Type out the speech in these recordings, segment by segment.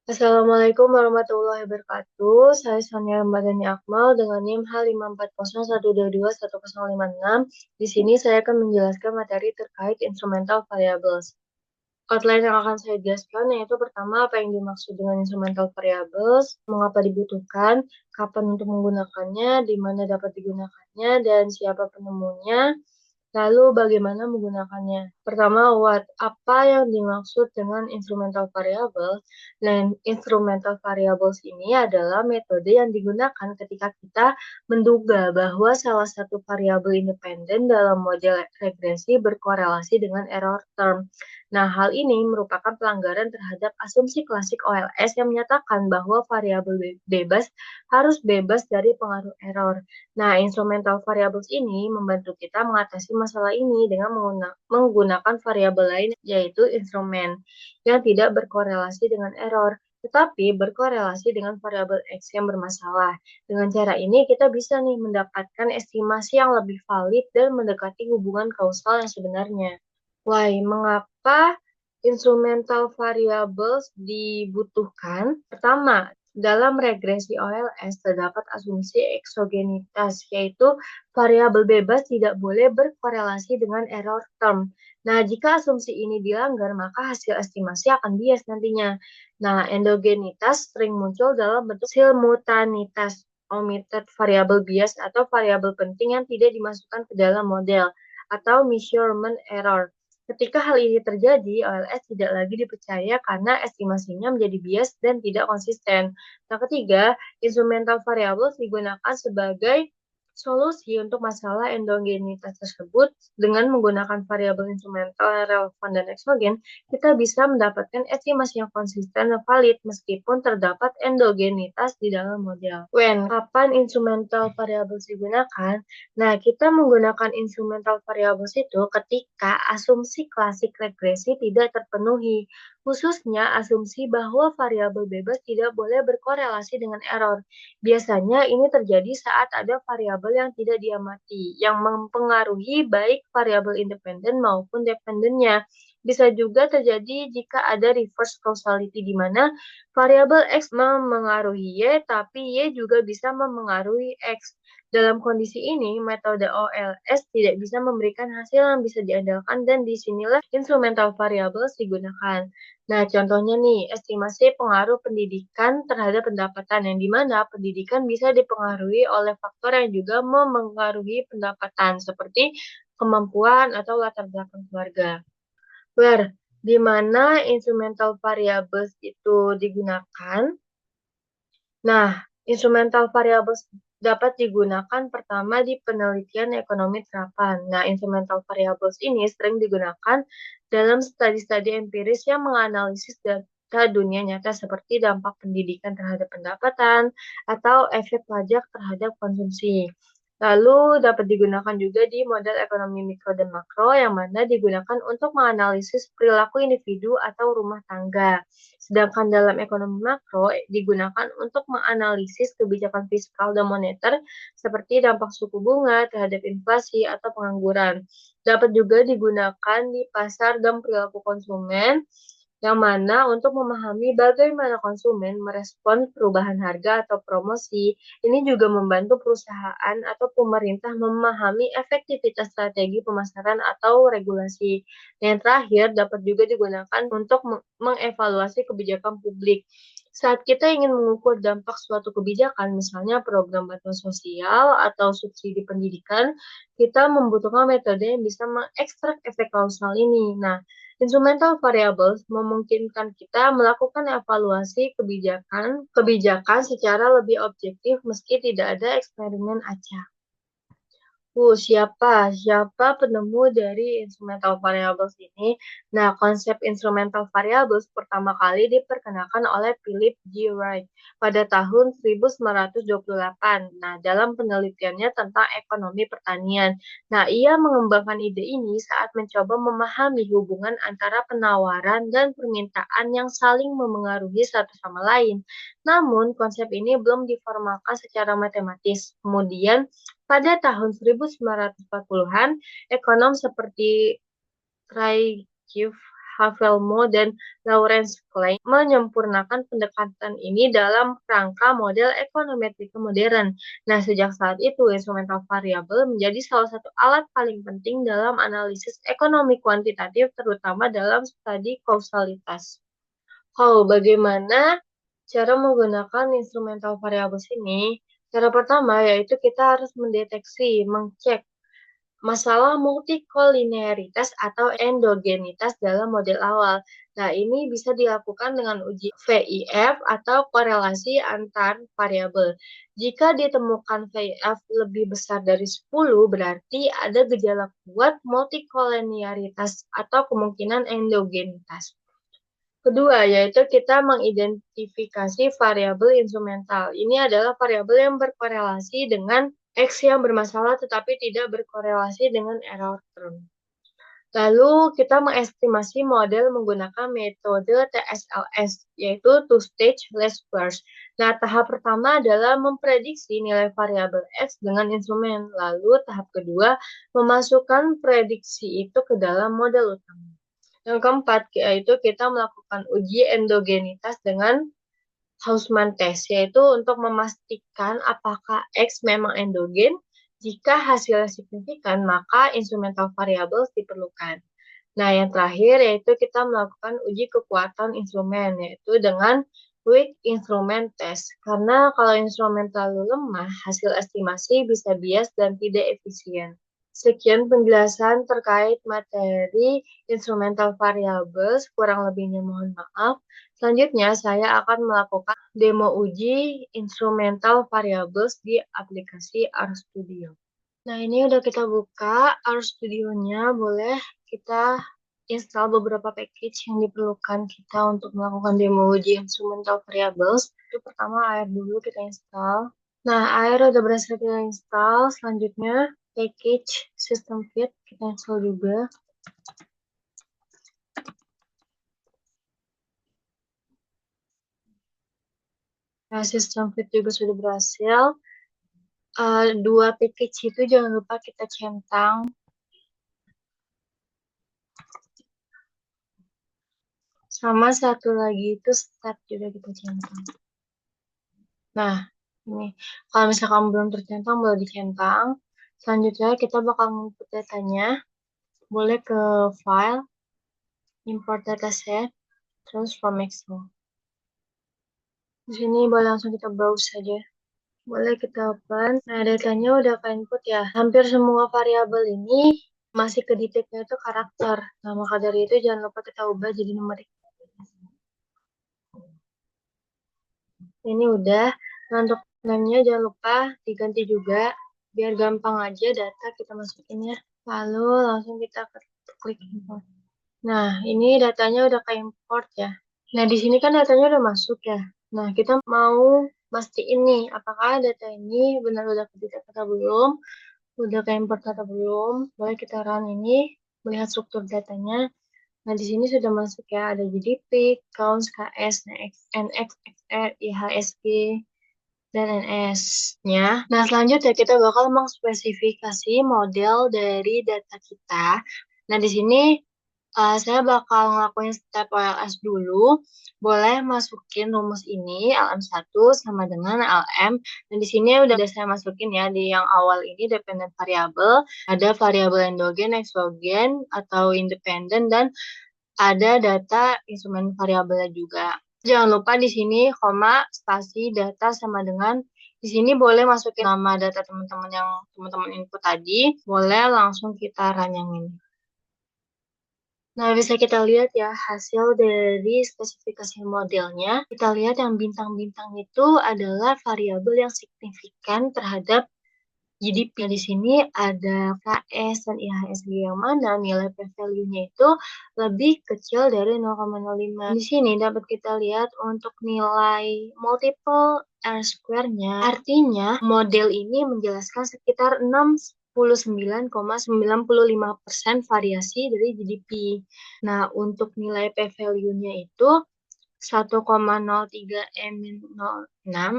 Assalamualaikum warahmatullahi wabarakatuh. Saya Sonia Ramadhani Akmal dengan NIM H54012210056. Di sini saya akan menjelaskan materi terkait instrumental variables. Outline yang akan saya jelaskan yaitu pertama apa yang dimaksud dengan instrumental variables, mengapa dibutuhkan, kapan untuk menggunakannya, di mana dapat digunakannya, dan siapa penemunya. Lalu bagaimana menggunakannya? Pertama, what? Apa yang dimaksud dengan instrumental variable? Nah, instrumental variables ini adalah metode yang digunakan ketika kita menduga bahwa salah satu variabel independen dalam model regresi berkorelasi dengan error term. Nah, hal ini merupakan pelanggaran terhadap asumsi klasik OLS yang menyatakan bahwa variabel bebas harus bebas dari pengaruh error. Nah, instrumental variables ini membantu kita mengatasi masalah ini dengan menggunakan variabel lain, yaitu instrumen yang tidak berkorelasi dengan error, tetapi berkorelasi dengan variabel X yang bermasalah. Dengan cara ini, kita bisa nih mendapatkan estimasi yang lebih valid dan mendekati hubungan kausal yang sebenarnya. Why? Mengapa instrumental variables dibutuhkan? Pertama, dalam regresi OLS terdapat asumsi eksogenitas, yaitu variabel bebas tidak boleh berkorelasi dengan error term. Nah, jika asumsi ini dilanggar, maka hasil estimasi akan bias nantinya. Nah, endogenitas sering muncul dalam bentuk simultanitas, omitted variabel bias atau variabel penting yang tidak dimasukkan ke dalam model, atau measurement error. Ketika hal ini terjadi, OLS tidak lagi dipercaya karena estimasinya menjadi bias dan tidak konsisten. Yang ketiga, instrumental variables digunakan sebagai solusi untuk masalah endogenitas tersebut. Dengan menggunakan variabel instrumental yang relevan dan eksogen, kita bisa mendapatkan estimasi yang konsisten dan valid meskipun terdapat endogenitas di dalam model. When? Kapan instrumental variables digunakan? Nah, kita menggunakan instrumental variables itu ketika asumsi klasik regresi tidak terpenuhi, khususnya asumsi bahwa variabel bebas tidak boleh berkorelasi dengan error. Biasanya ini terjadi saat ada variabel yang tidak diamati, yang mempengaruhi baik variabel independen maupun dependennya. Bisa juga terjadi jika ada reverse causality di mana variabel X memengaruhi Y, tapi Y juga bisa memengaruhi X. Dalam kondisi ini, metode OLS tidak bisa memberikan hasil yang bisa diandalkan dan disinilah instrumental variables digunakan. Nah, contohnya nih, estimasi pengaruh pendidikan terhadap pendapatan, yang dimana pendidikan bisa dipengaruhi oleh faktor yang juga memengaruhi pendapatan, seperti kemampuan atau latar belakang keluarga. Where, di mana instrumental variables itu digunakan? Nah, instrumental variables dapat digunakan pertama di penelitian ekonomi terapan. Nah, instrumental variables ini sering digunakan dalam studi-studi empiris yang menganalisis data dunia nyata seperti dampak pendidikan terhadap pendapatan atau efek pajak terhadap konsumsi. Lalu dapat digunakan juga di model ekonomi mikro dan makro yang mana digunakan untuk menganalisis perilaku individu atau rumah tangga. Sedangkan dalam ekonomi makro digunakan untuk menganalisis kebijakan fiskal dan moneter seperti dampak suku bunga terhadap inflasi atau pengangguran. Dapat juga digunakan di pasar dan perilaku konsumen yang mana untuk memahami bagaimana konsumen merespon perubahan harga atau promosi, ini juga membantu perusahaan atau pemerintah memahami efektivitas strategi pemasaran atau regulasi. Yang terakhir, dapat juga digunakan untuk mengevaluasi kebijakan publik. Saat kita ingin mengukur dampak suatu kebijakan, misalnya program bantuan sosial atau subsidi pendidikan, kita membutuhkan metode yang bisa mengekstrak efek kausal ini. Nah, instrumental variables memungkinkan kita melakukan evaluasi kebijakan secara lebih objektif meski tidak ada eksperimen acak. Siapa penemu dari instrumental variables ini? Nah, konsep instrumental variables pertama kali diperkenalkan oleh Philip G. Wright pada tahun 1928. Nah, dalam penelitiannya tentang ekonomi pertanian. Nah, ia mengembangkan ide ini saat mencoba memahami hubungan antara penawaran dan permintaan yang saling memengaruhi satu sama lain. Namun, konsep ini belum diformalkan secara matematis. Kemudian, pada tahun 1940-an, ekonom seperti Ray Havelmo dan Lawrence Klein menyempurnakan pendekatan ini dalam rangka model ekonometri modern. Nah, sejak saat itu, instrumental variable menjadi salah satu alat paling penting dalam analisis ekonomi kuantitatif, terutama dalam studi kausalitas. Bagaimana cara menggunakan instrumental variables ini? Cara pertama yaitu kita harus mendeteksi, mengcek masalah multikolinearitas atau endogenitas dalam model awal. Nah, ini bisa dilakukan dengan uji VIF atau korelasi antar variabel. Jika ditemukan VIF lebih besar dari 10, berarti ada gejala kuat multikolinearitas atau kemungkinan endogenitas. Kedua, yaitu kita mengidentifikasi variabel instrumental. Ini adalah variabel yang berkorelasi dengan X yang bermasalah tetapi tidak berkorelasi dengan error term. Lalu kita mengestimasi model menggunakan metode TSLS, yaitu two-stage least squares. Nah, tahap pertama adalah memprediksi nilai variabel X dengan instrumen. Lalu tahap kedua, memasukkan prediksi itu ke dalam model utama. Yang keempat, yaitu kita melakukan uji endogenitas dengan Hausman test, yaitu untuk memastikan apakah X memang endogen. Jika hasilnya signifikan, maka instrumental variables diperlukan. Nah, yang terakhir yaitu kita melakukan uji kekuatan instrumen, yaitu dengan weak instrument test. Karena kalau instrumen terlalu lemah, hasil estimasi bisa bias dan tidak efisien. Sekian penjelasan terkait materi instrumental variables, kurang lebihnya mohon maaf. Selanjutnya, saya akan melakukan demo uji instrumental variables di aplikasi RStudio. Nah, ini udah kita buka RStudio-nya, boleh kita install beberapa package yang diperlukan kita untuk melakukan demo uji instrumental variables. Itu pertama AR dulu kita install. Nah, AR udah berhasil kita install. Selanjutnya, package system fit kita install juga. Nah, system fit juga sudah berhasil. Dua package itu jangan lupa kita centang. Sama satu lagi itu stat juga kita centang. Nah, ini kalau misalkan belum tercentang, boleh dicentang. Selanjutnya kita bakal input datanya. Boleh ke file, import dataset, terus from Excel. Di sini boleh langsung kita browse saja. Boleh kita open. Nah, datanya udah ke input ya. Hampir semua variabel ini masih ke detect-nya itu karakter. Nah, maka dari itu jangan lupa kita ubah jadi numerik. Ini udah. Nah, untuk name-nya jangan lupa diganti juga. Biar gampang aja data kita masukin ya. Lalu langsung kita klik import. Nah, ini datanya udah ke import ya. Nah, di sini kan datanya udah masuk ya. Nah, kita mau mastiin nih, apakah data ini benar udah ke detect atau belum, udah ke import atau belum. Boleh kita run ini, melihat struktur datanya. Nah, di sini sudah masuk ya, ada GDP, Counts, KS, NX, XR, IHSG, dan NS-nya. Nah, selanjutnya kita bakal mengspesifikasi model dari data kita. Nah, di sini saya bakal ngelakuin step OLS dulu. Boleh masukin rumus ini, LM1 sama dengan LM. Dan di sini udah saya masukin ya, di yang awal ini dependent variable. Ada variabel endogen, exogen, atau independen, dan ada data instrumen variabelnya juga. Jangan lupa di sini koma, spasi, data sama dengan di sini boleh masukin nama data teman-teman yang teman-teman input tadi. Boleh langsung kita run yang ini. Nah, bisa kita lihat ya hasil dari spesifikasi modelnya. Kita lihat yang bintang-bintang itu adalah variabel yang signifikan terhadap GDP. Di sini ada KS dan IHSG yang mana nilai p-value-nya itu lebih kecil dari 0,05. Di sini dapat kita lihat untuk nilai multiple R-square-nya. Artinya model ini menjelaskan sekitar 69,95% variasi dari GDP. Nah, untuk nilai p-value-nya itu 1,03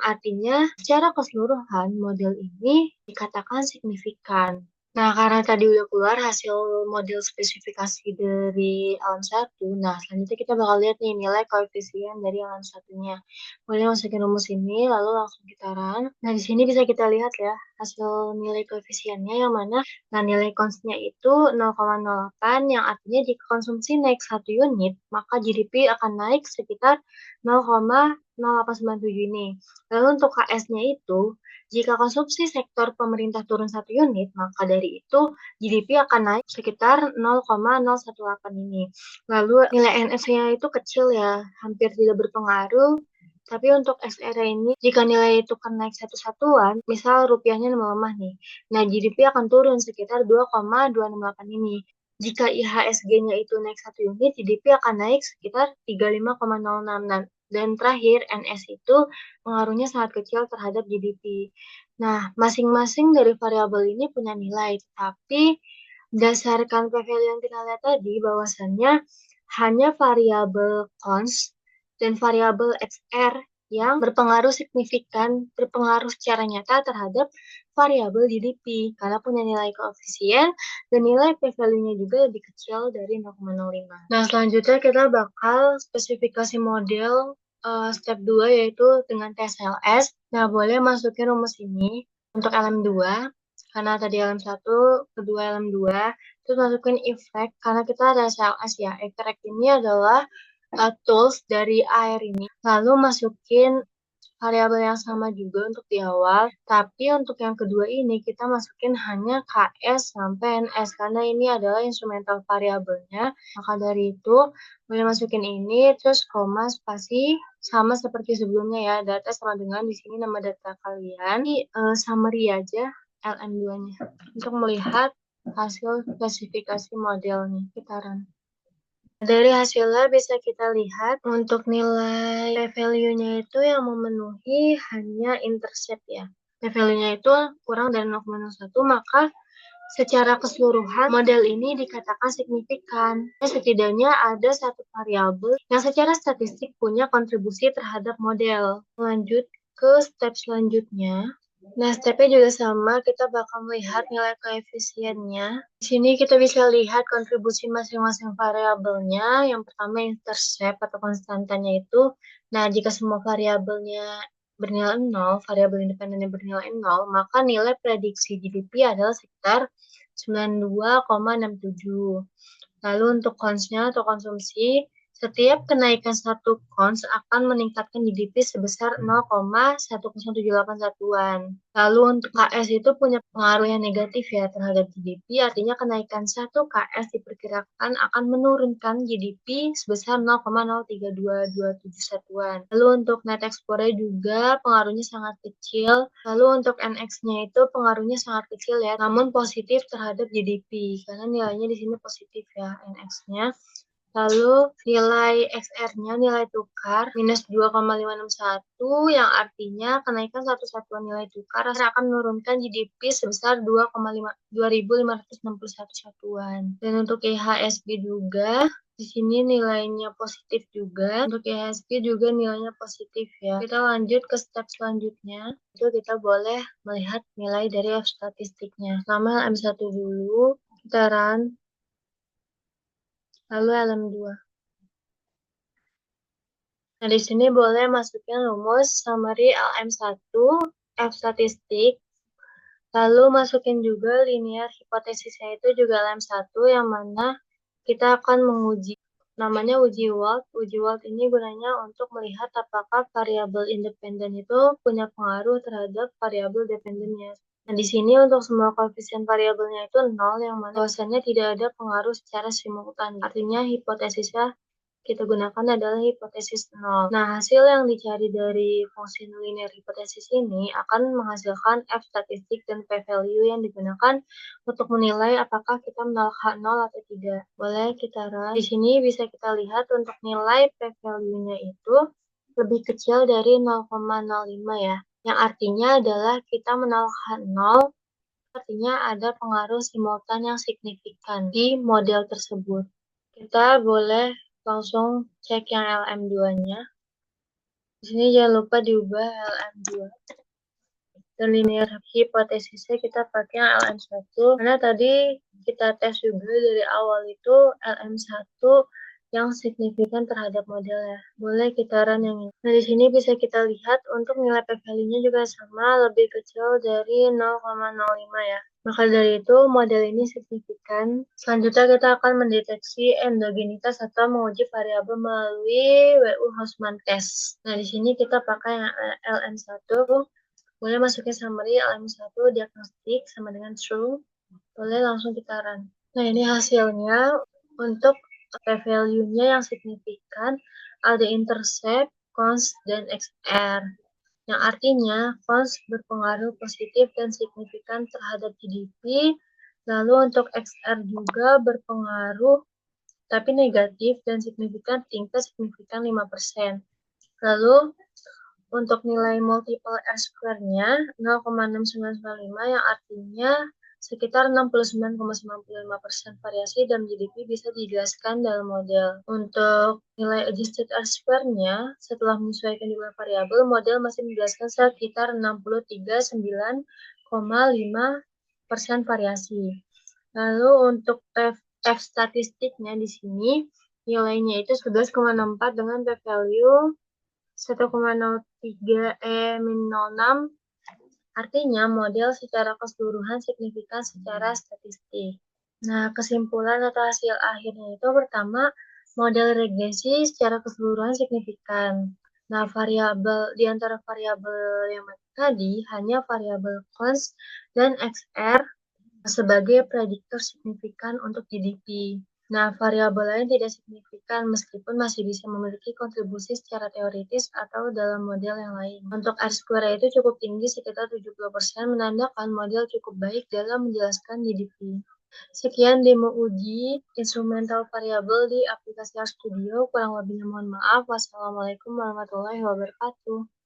artinya secara keseluruhan model ini dikatakan signifikan. Nah, karena tadi udah keluar hasil model spesifikasi dari LM1, nah selanjutnya kita bakal lihat nih nilai koefisien dari LM1-nya. Boleh masukin rumus ini, lalu langsung kita run. Nah, di sini bisa kita lihat ya, hasil nilai koefisiennya yang mana. Nah, nilai konstnya itu 0,08, yang artinya jika konsumsi naik 1 unit, maka GDP akan naik sekitar 0,0897 ini. Lalu untuk KS-nya itu, jika konsumsi sektor pemerintah turun 1 unit, maka dari itu GDP akan naik sekitar 0,018 ini. Lalu nilai NF-nya itu kecil ya, hampir tidak berpengaruh. Tapi untuk XR ini, jika nilai itu kan naik satu satuan, misal rupiahnya melemah nih, nah GDP akan turun sekitar 2,268 ini. Jika IHSG-nya itu naik 1 unit, GDP akan naik sekitar 35,066. Dan terakhir, NS itu pengaruhnya sangat kecil terhadap GDP. Nah, masing-masing dari variabel ini punya nilai, tapi berdasarkan p-value yang kita lihat tadi, bahwasannya hanya variabel cons dan variabel XR yang berpengaruh signifikan, berpengaruh secara nyata terhadap variabel GDP, karena punya nilai koefisien dan nilai p-value-nya juga lebih kecil dari 0,05. Nah, selanjutnya kita bakal spesifikasi model step 2 yaitu dengan TSLS. Nah, boleh masukin rumus ini untuk LM2 karena tadi LM1, kedua LM2, terus masukin effect karena kita ada TSLS ya. Effect ini adalah tools dari air ini. Lalu masukin variabel yang sama juga untuk di awal, tapi untuk yang kedua ini kita masukin hanya KS sampai NS karena ini adalah instrumental variabelnya. Maka dari itu boleh masukin ini terus koma spasi sama seperti sebelumnya ya. Data sama dengan di sini nama data kalian. Ini summary aja LM2-nya untuk melihat hasil spesifikasi modelnya. Kita run. Dari hasilnya bisa kita lihat untuk nilai p-value-nya itu yang memenuhi hanya intercept ya. P-value-nya itu kurang dari 0,01, maka secara keseluruhan model ini dikatakan signifikan. Setidaknya ada satu variabel yang secara statistik punya kontribusi terhadap model. Lanjut ke step selanjutnya. Nah, stepnya juga sama, kita bakal melihat nilai koefisiennya. Di sini kita bisa lihat kontribusi masing-masing variabelnya. Yang pertama intercept atau konstantanya itu. Nah, jika semua variabelnya bernilai 0, variabel independennya bernilai 0, maka nilai prediksi GDP adalah sekitar 92,67. Lalu untuk cons-nya atau konsumsi, setiap kenaikan satu cons akan meningkatkan GDP sebesar 0,1078 satuan. Lalu untuk KS itu punya pengaruh yang negatif ya terhadap GDP, artinya kenaikan satu KS diperkirakan akan menurunkan GDP sebesar 0,0322 satuan. Lalu untuk net exportnya juga pengaruhnya sangat kecil. Lalu untuk NX-nya itu pengaruhnya sangat kecil ya, namun positif terhadap GDP karena nilainya di sini positif ya NX-nya. Lalu nilai XR-nya, nilai tukar, minus 2,561, yang artinya kenaikan satu satuan nilai tukar akan menurunkan GDP sebesar 2.561 satuan. Dan untuk IHSG juga, di sini nilainya positif juga. Untuk IHSG juga nilainya positif ya. Kita lanjut ke step selanjutnya. Itu kita boleh melihat nilai dari F statistiknya. Pertama M1 dulu, kita run. Lalu LM2. Nah, di sini boleh masukin rumus summary LM1, F statistik, lalu masukin juga linear hipotesisnya itu juga LM1 yang mana kita akan menguji. Namanya uji Wald. Uji Wald ini gunanya untuk melihat apakah variabel independen itu punya pengaruh terhadap variabel dependennya. Nah, di sini untuk semua koefisien variabelnya itu 0, yang mana bahwasannya tidak ada pengaruh secara simultan. Artinya hipotesisnya kita gunakan adalah hipotesis 0. Nah, hasil yang dicari dari fungsi linear hipotesis ini akan menghasilkan F statistik dan p-value yang digunakan untuk menilai apakah kita menolak H0 atau tidak. Boleh kita run. Di sini bisa kita lihat untuk nilai p-value-nya itu lebih kecil dari 0,05 ya. Yang artinya adalah kita menolak H0, artinya ada pengaruh simultan yang signifikan di model tersebut. Kita boleh langsung cek yang LM2-nya. Di sini jangan lupa diubah LM2. Dan linear hipotesisnya kita pakai LM1, karena tadi kita tes juga dari awal itu LM1 yang signifikan terhadap modelnya. Boleh kita run yang ini. Nah, di sini bisa kita lihat untuk nilai p-value-nya juga sama, lebih kecil dari 0,05 ya. Maka dari itu, model ini signifikan. Selanjutnya kita akan mendeteksi endogenitas atau menguji variabel melalui WU-Hausmann test. Nah, di sini kita pakai yang LM1. Boleh masukin summary LM1 diagnostik sama dengan true. Boleh langsung kita run. Nah, ini hasilnya untuk p-value-nya yang signifikan ada intercept, const, dan XR. Yang artinya const berpengaruh positif dan signifikan terhadap GDP. Lalu untuk XR juga berpengaruh tapi negatif dan signifikan tingkat signifikan 5%. Lalu untuk nilai multiple R-square-nya 0,6995 yang artinya sekitar 69,95% variasi dalam GDP bisa dijelaskan dalam model. Untuk nilai adjusted R-square-nya setelah menyesuaikan dua variabel, model masih menjelaskan sekitar 63,9,5% variasi. Lalu untuk F statistiknya di sini nilainya itu 11,64 dengan p-value 1,03-06, artinya model secara keseluruhan signifikan secara statistik. Nah, kesimpulan atau hasil akhirnya itu pertama, model regresi secara keseluruhan signifikan. Nah, variabel di antara variabel yang tadi hanya variabel const dan XR sebagai prediktor signifikan untuk GDP. Nah, variabel lain tidak signifikan meskipun masih bisa memiliki kontribusi secara teoritis atau dalam model yang lain. Untuk R-square itu cukup tinggi sekitar 70%, menandakan model cukup baik dalam menjelaskan GDP. Sekian demo uji instrumental variabel di aplikasi RStudio. Kurang lebihnya mohon maaf. Wassalamualaikum warahmatullahi wabarakatuh.